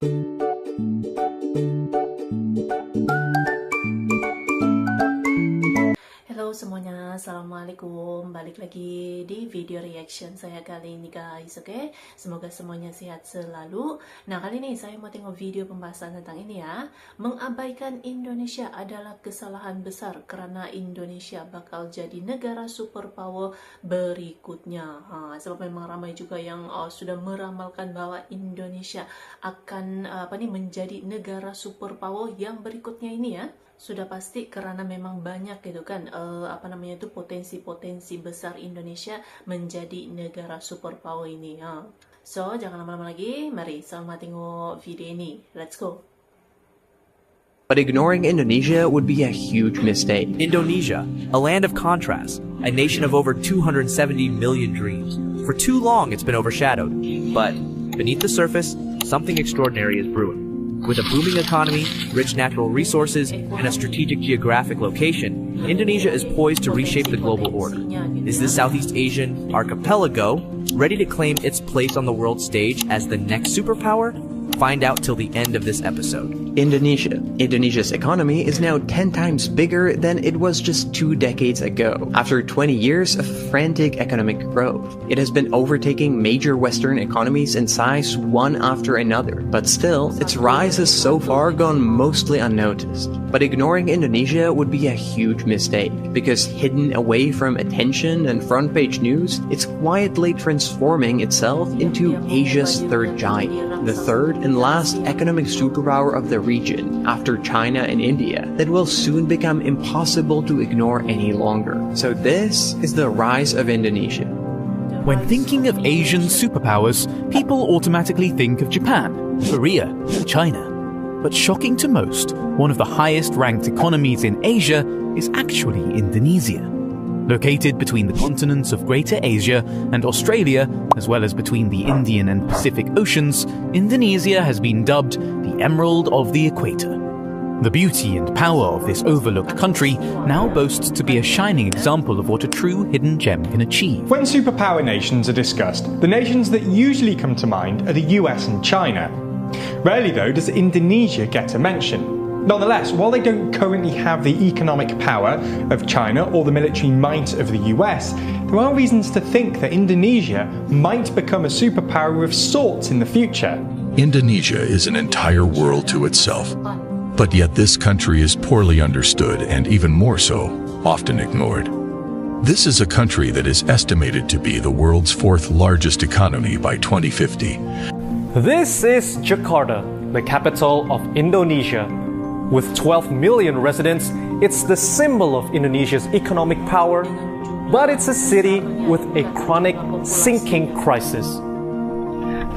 Halo semuanya, Assalamualaikum. Balik lagi di video reaction saya kali ini guys, oke? Semoga semuanya sehat selalu. Nah, kali ini saya mau tengok video pembahasan tentang ini ya. Mengabaikan Indonesia adalah kesalahan besar karena Indonesia bakal jadi negara superpower berikutnya. Sebab memang ramai juga yang sudah meramalkan bahwa Indonesia akan menjadi negara superpower yang berikutnya ini ya. Sudah pasti karena memang banyak gitu kan potensi-potensi besar Indonesia menjadi negara superpower ini ya. So, jangan lama-lama lagi, mari sama tengok video ini. Let's go. But ignoring Indonesia would be a huge mistake. Indonesia, a land of contrast, a nation of over 270 million dreams. For too long it's been overshadowed. But beneath the surface, something extraordinary is brewing. With a booming economy, rich natural resources, and a strategic geographic location, Indonesia is poised to reshape the global order. Is this Southeast Asian archipelago ready to claim its place on the world stage as the next superpower? Find out till the end of this episode. Indonesia's economy is now 10 times bigger than it was just 2 decades ago. After 20 years of frantic economic growth, it has been overtaking major Western economies in size one after another. But still, its rise has so far gone mostly unnoticed. But ignoring Indonesia would be a huge mistake, because hidden away from attention and front page news, it's quietly transforming itself into Asia's third giant, the third and last economic superpower of the region, after China and India, that will soon become impossible to ignore any longer. So this is the rise of Indonesia. When thinking of Asian superpowers, people automatically think of Japan, Korea, and China. But shocking to most, one of the highest ranked economies in Asia is actually Indonesia. Located between the continents of Greater Asia and Australia, as well as between the Indian and Pacific Oceans, Indonesia has been dubbed the Emerald of the Equator. The beauty and power of this overlooked country now boasts to be a shining example of what a true hidden gem can achieve. When superpower nations are discussed, the nations that usually come to mind are the US and China. Rarely, though, does Indonesia get a mention. Nonetheless, while they don't currently have the economic power of China or the military might of the US, there are reasons to think that Indonesia might become a superpower of sorts in the future. Indonesia is an entire world to itself. But yet this country is poorly understood and even more so, often ignored. This is a country that is estimated to be the world's 4th largest economy by 2050. This is Jakarta, the capital of Indonesia. With 12 million residents, it's the symbol of Indonesia's economic power, but it's a city with a chronic sinking crisis.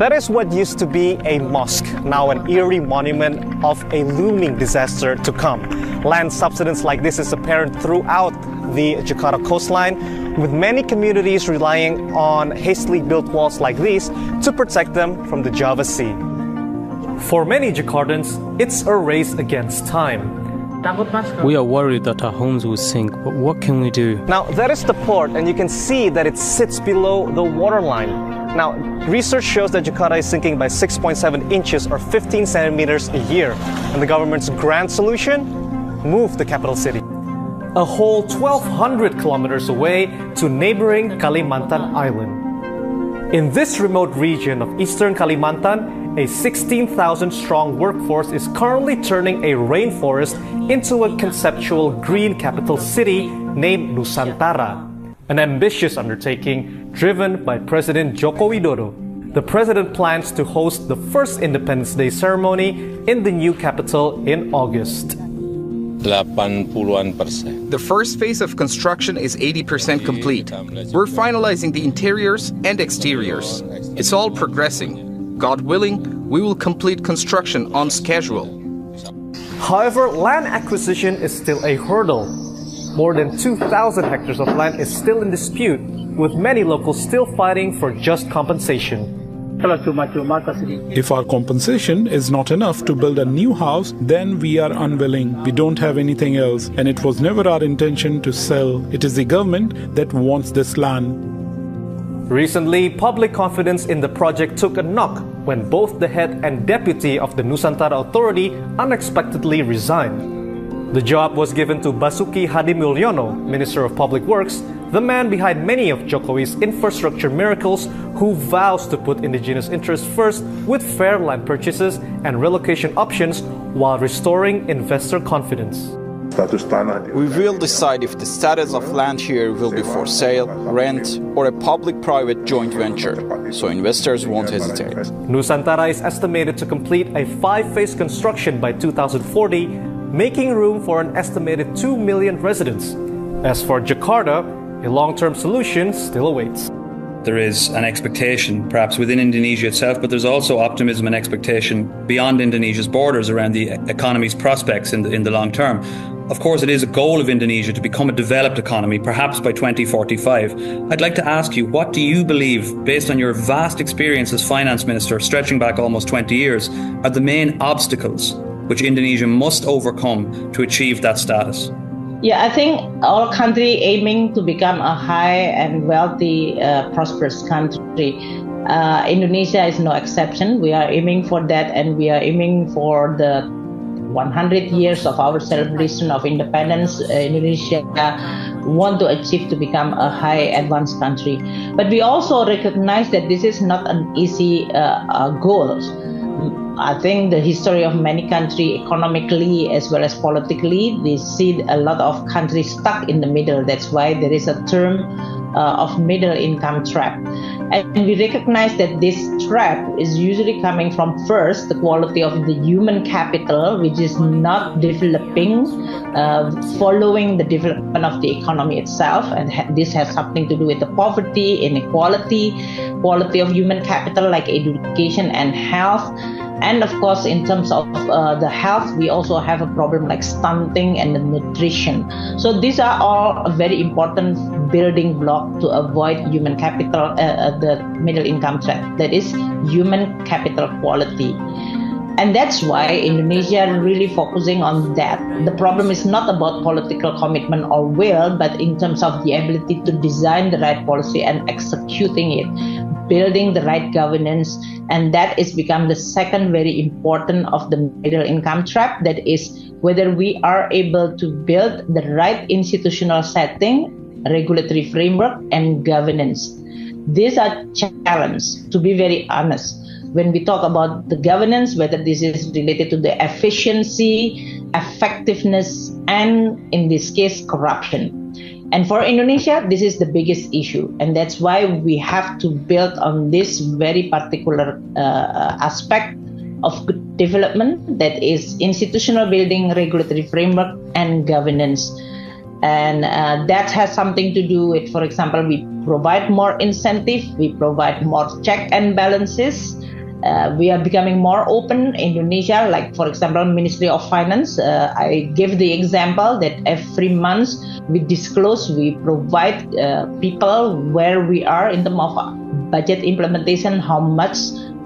That is what used to be a mosque, now an eerie monument of a looming disaster to come. Land subsidence like this is apparent throughout the Jakarta coastline, with many communities relying on hastily built walls like these to protect them from the Java Sea. For many Jakartans, it's a race against time. We are worried that our homes will sink, but what can we do? Now, that is the port, and you can see that it sits below the waterline. Now, research shows that Jakarta is sinking by 6.7 inches or 15 centimeters a year. And the government's grand solution? Move the capital city a whole 1,200 kilometers away to neighboring Kalimantan Island. In this remote region of eastern Kalimantan, a 16,000-strong workforce is currently turning a rainforest into a conceptual green capital city named Nusantara, an ambitious undertaking driven by President Joko Widodo. The president plans to host the first Independence Day ceremony in the new capital in August. 80%. The first phase of construction is 80% complete. We're finalizing the interiors and exteriors. It's all progressing. God willing, we will complete construction on schedule. However, land acquisition is still a hurdle. More than 2,000 hectares of land is still in dispute, with many locals still fighting for just compensation. If our compensation is not enough to build a new house, then we are unwilling. We don't have anything else, and it was never our intention to sell. It is the government that wants this land. Recently, public confidence in the project took a knock when both the head and deputy of the Nusantara Authority unexpectedly resigned. The job was given to Basuki Hadimulyono, Minister of Public Works, the man behind many of Jokowi's infrastructure miracles, who vows to put indigenous interests first with fair land purchases and relocation options while restoring investor confidence. We will decide if the status of land here will be for sale, rent, or a public-private joint venture, so investors won't hesitate. Nusantara is estimated to complete a 5-phase construction by 2040, making room for an estimated 2 million residents. As for Jakarta, a long-term solution still awaits. There is an expectation, perhaps within Indonesia itself, but there's also optimism and expectation beyond Indonesia's borders around the economy's prospects in the long term. Of course, it is a goal of Indonesia to become a developed economy, perhaps by 2045. I'd like to ask you, what do you believe, based on your vast experience as finance minister, stretching back almost 20 years, are the main obstacles which Indonesia must overcome to achieve that status? Yeah, I think all country aiming to become a high and wealthy, prosperous country. Indonesia is no exception. We are aiming for that, and we are aiming for the 100 years of our celebration of independence. Indonesia want to achieve to become a high advanced country. But we also recognize that this is not an easy goal. I think the history of many countries economically as well as politically, they see a lot of countries stuck in the middle. That's why there is a term of middle income trap. And we recognize that this trap is usually coming from, first, the quality of the human capital, which is not developing following the development of the economy itself. And this has something to do with the poverty, inequality, quality of human capital like education and health. And of course, in terms of the health, we also have a problem like stunting and the nutrition. So these are all a very important building block to avoid human capital, the middle income trap, that is human capital quality. And that's why Indonesia is really focusing on that. The problem is not about political commitment or will, but in terms of the ability to design the right policy and executing it, building the right governance. And that is become the second very important of the middle income trap. That is whether we are able to build the right institutional setting, regulatory framework, and governance. These are challenges, to be very honest. When we talk about the governance, whether this is related to the efficiency, effectiveness, and in this case, corruption. And for Indonesia, this is the biggest issue. And that's why we have to build on this very particular aspect of good development, that is institutional building, regulatory framework, and governance. And that has something to do with, for example, we provide more incentive, we provide more check and balances. We are becoming more open. Indonesia, like for example, Ministry of Finance, I give the example that every month we disclose, we provide people where we are in terms of budget implementation, how much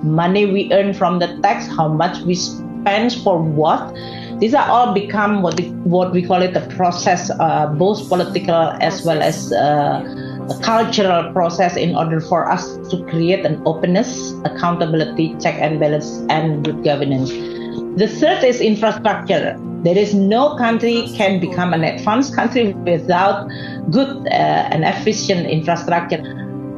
money we earn from the tax, how much we spend for what. These are all become what we call it a process, both political as well as a cultural process, in order for us to create an openness, accountability, check and balance, and good governance. The third is infrastructure. There is no country can become an advanced country without good and efficient infrastructure.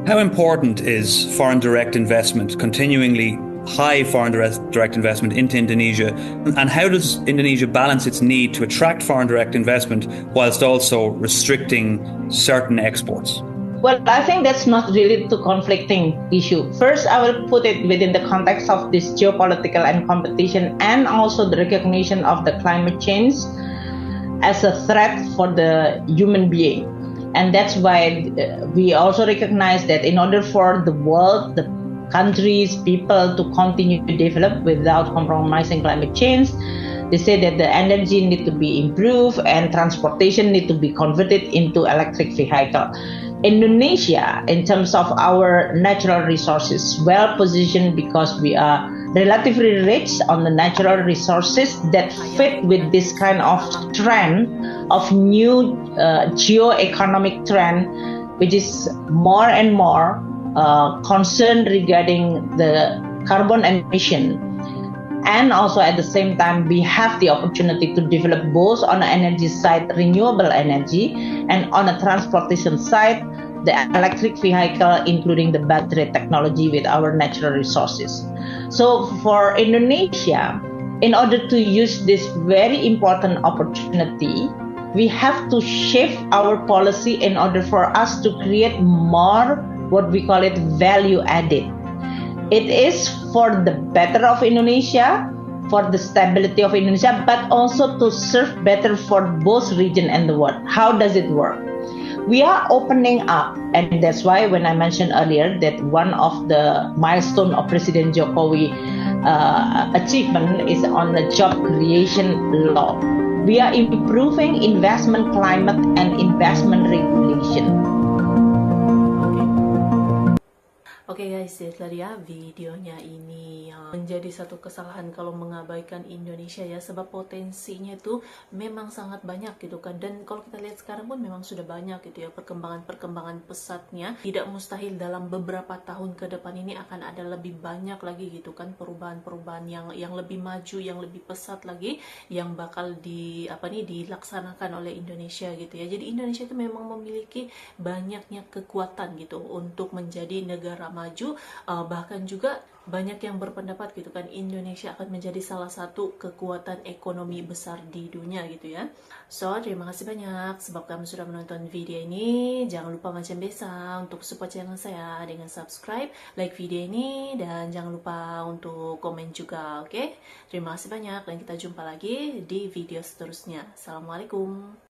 How important is foreign direct investment, continuingly high foreign direct investment into Indonesia, and how does Indonesia balance its need to attract foreign direct investment whilst also restricting certain exports? Well, I think that's not really the conflicting issue. First, I will put it within the context of this geopolitical and competition, and also the recognition of the climate change as a threat for the human being. And that's why we also recognize that in order for the world, the countries, people to continue to develop without compromising climate change, they say that the energy need to be improved and transportation need to be converted into electric vehicle. Indonesia, in terms of our natural resources, well positioned because we are relatively rich on the natural resources that fit with this kind of trend of new geo-economic trend, which is more and more concerned regarding the carbon emission. And also at the same time, we have the opportunity to develop both on the energy side, renewable energy, and on the transportation side, the electric vehicle, including the battery technology with our natural resources. So for Indonesia, in order to use this very important opportunity, we have to shift our policy in order for us to create more, what we call it, value added. It is for the better of Indonesia, for the stability of Indonesia, but also to serve better for both region and the world. How does it work? We are opening up, and that's why when I mentioned earlier that one of the milestone of President Jokowi achievement is on the job creation law. We are improving investment climate and investment regulation. Oke guys, itulah dia videonya ini menjadi satu kesalahan kalau mengabaikan Indonesia ya, sebab potensinya itu memang sangat banyak gitu kan. Dan kalau kita lihat sekarang pun memang sudah banyak gitu ya perkembangan pesatnya. Tidak mustahil dalam beberapa tahun ke depan ini akan ada lebih banyak lagi gitu kan perubahan-perubahan yang lebih maju, yang lebih pesat lagi yang bakal dilaksanakan oleh Indonesia gitu ya. Jadi Indonesia itu memang memiliki banyaknya kekuatan gitu untuk menjadi negara maju, bahkan juga banyak yang berpendapat gitu kan Indonesia akan menjadi salah satu kekuatan ekonomi besar di dunia gitu ya. So terima kasih banyak sebab kamu sudah menonton video ini. Jangan lupa macam biasa untuk support channel saya dengan subscribe, like video ini, dan jangan lupa untuk komen juga, oke? Terima kasih banyak dan kita jumpa lagi di video seterusnya. Assalamualaikum.